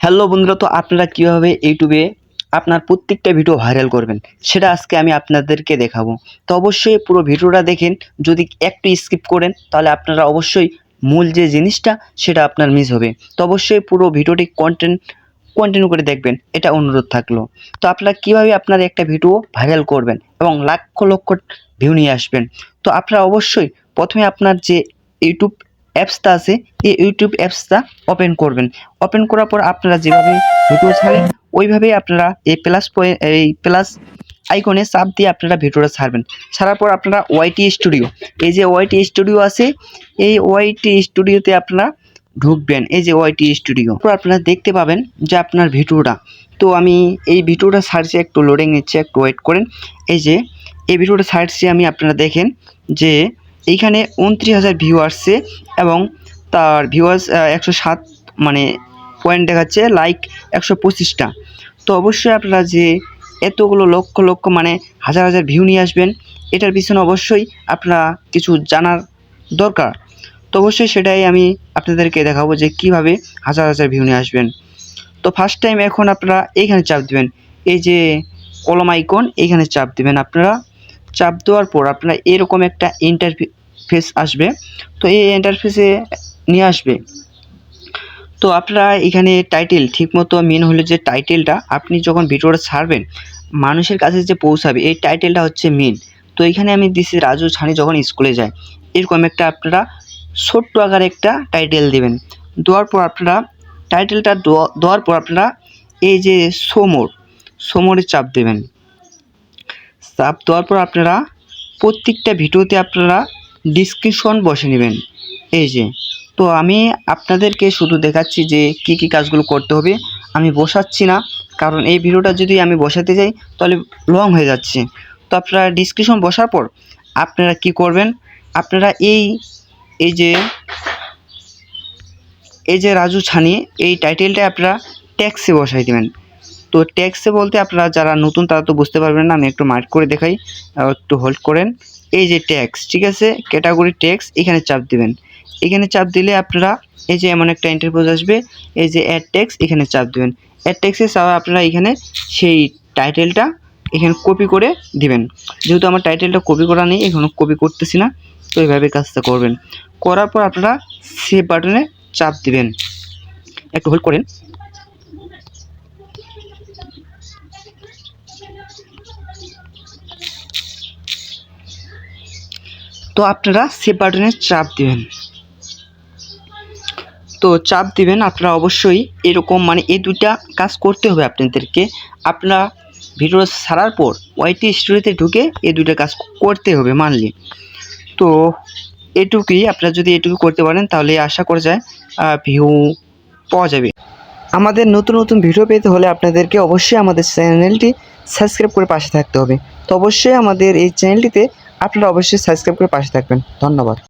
Hello বন্ধুরা, তো আপনারা কীভাবে ইউটিউবে আপনার প্রত্যেকটা ভিডিও ভাইরাল করবেন সেটা আজকে আমি আপনাদেরকে দেখাবো। তো অবশ্যই পুরো ভিডিওটা দেখেন। যদি একটু স্কিপ করেন তাহলে আপনারা অবশ্যই মূল যে জিনিসটা সেটা আপনার মিস হবে। তো অবশ্যই পুরো ভিডিওটি কন্টিনিউ করে দেখবেন, এটা অনুরোধ থাকলো। তো আপনারা কীভাবে আপনার একটা ভিডিও ভাইরাল করবেন এবং লক্ষ লক্ষ ভিউ নিয়ে আসবেন। তো আপনারা অবশ্যই প্রথমে আপনার যে ইউটিউব অ্যাপসটা আছে এই ইউটিউব অ্যাপসটা ওপেন করবেন। ওপেন করার পর আপনারা যেভাবে ভিডিও ছাড়েন ওইভাবেই আপনারা এই প্লাস আইকনে চাপ দিয়ে আপনারা ভিডিওটা ছাড়বেন। ছাড়ার পর আপনারা ওয়াইটি স্টুডিও, এই যে ওয়াইটি স্টুডিও আছে এই ওয়াইটি স্টুডিওতে আপনারা ঢুকবেন। এই যে ওয়াইটি স্টুডিও পর আপনারা দেখতে পাবেন যে আপনার ভিডিওটা। তো আমি এই ভিডিওটা ছাড়ছি, একটু লোডিং নিচ্ছে, একটু ওয়েট করেন। এই যে এই ভিডিওটা ছাড়ছি আমি, আপনারা দেখেন যে এইখানে 29,000 ভিউ আসছে এবং তার ভিউয়ার্স 107 মানে পয়েন্ট দেখাচ্ছে, লাইক 125টা। তো অবশ্যই আপনারা যে এতগুলো লক্ষ লক্ষ মানে হাজার হাজার ভিউ নিয়ে আসবেন, এটার পিছনে অবশ্যই আপনারা কিছু জানার দরকার। তো অবশ্যই সেটাই আমি আপনাদেরকে দেখাবো যে কিভাবে হাজার হাজার ভিউ নিয়ে আসবেন। তো ফার্স্ট টাইম এখন আপনারা এইখানে চাপ দিবেন, এই যে কলম আইকন, এইখানে চাপ দিবেন। আপনারা চাপ দেওয়ার পর আপনারা এরকম একটা ইন্টারফেস আসবে। তো এই ইন্টারফেসে নিয়ে আসবে। তো আপনারা এখানে টাইটেল ঠিকমতো মেন হলো যে টাইটেলটা আপনি যখন ভিডিওটা ছাড়বেন মানুষের কাছে যে পৌঁছাবে, এই টাইটেলটা হচ্ছে মেন। তো এখানে আমি দিছি রাজু ছানি যখন স্কুলে যায়, এরকম একটা আপনারা ছোট্ট আকারে একটা টাইটেল দেবেন। দেওয়ার পর আপনারা টাইটেলটা দেওয়ার পর আপনারা এই যে সোমোরে চাপ দেবেন। চাপ দেওয়ার পর আপনারা প্রত্যেকটা ভিডিওতে আপনারা ডিসক্রিপশন বসে নেবেন। এই যে, তো আমি আপনাদেরকে শুধু দেখাচ্ছি যে কি কি কাজগুলো করতে হবে, আমি বসাচ্ছি না, কারণ এই ভিডিওটা যদি আমি বসাতে যাই তাহলে লং হয়ে যাচ্ছে। তো আপনারা ডিসক্রিপশন বসার পর আপনারা কি করবেন, আপনারা এই যে রাজু ছানি এই টাইটেলটা আপনারা ট্যাক্সে বসাই দেবেন। তো ট্যাক্সে বলতে আপনারা যারা নতুন তারা তো বুঝতে পারবেন না, আমি একটু মার্ক করে দেখাই, একটু হোল্ড করেন। এই যে ট্যাক্স, ঠিক আছে, ক্যাটাগরি ট্যাক্স, এখানে চাপ দিবেন। এখানে চাপ দিলে আপনারা এই যে এমন একটা ইন্টারফেস আসবে, এই যে অ্যাড ট্যাক্স, এখানে চাপ দিবেন। অ্যাড ট্যাক্সে চাপ আপনারা এখানে সেই টাইটেলটা এখানে কপি করে দিবেন। যেহেতু আমার টাইটেলটা কপি করা নেই, এখনও কপি করতেছি না, তো এইভাবে কাজটা করবেন। করার পর আপনারা সেভ বাটনে চাপ দিবেন, একটু হোল্ড করেন। তো আপনারা সেভ বাটনে চাপ দিবেন। তো চাপ দিবেন আপনারা অবশ্যই এরকম, মানে এই দুইটা কাজ করতে হবে আপনাদেরকে। আপনারা ভিডিও ছাড়ার পর ওয়াইটি স্টুডিওতে ঢুকে এই দুইটা কাজ করতে হবে মানলি। তো এটুকুই, আপনারা যদি এটুকু করতে পারেন তাহলে আশা করা যায় ভিউ পাওয়া যাবে। আমাদের নতুন নতুন ভিডিও পেতে হলে আপনাদেরকে অবশ্যই আমাদের চ্যানেলটি সাবস্ক্রাইব করে পাশে থাকতে হবে। তো অবশ্যই আমাদের এই চ্যানেলটিতে আপনারা অবশ্যই সাবস্ক্রাইব করে পাশে থাকবেন। ধন্যবাদ।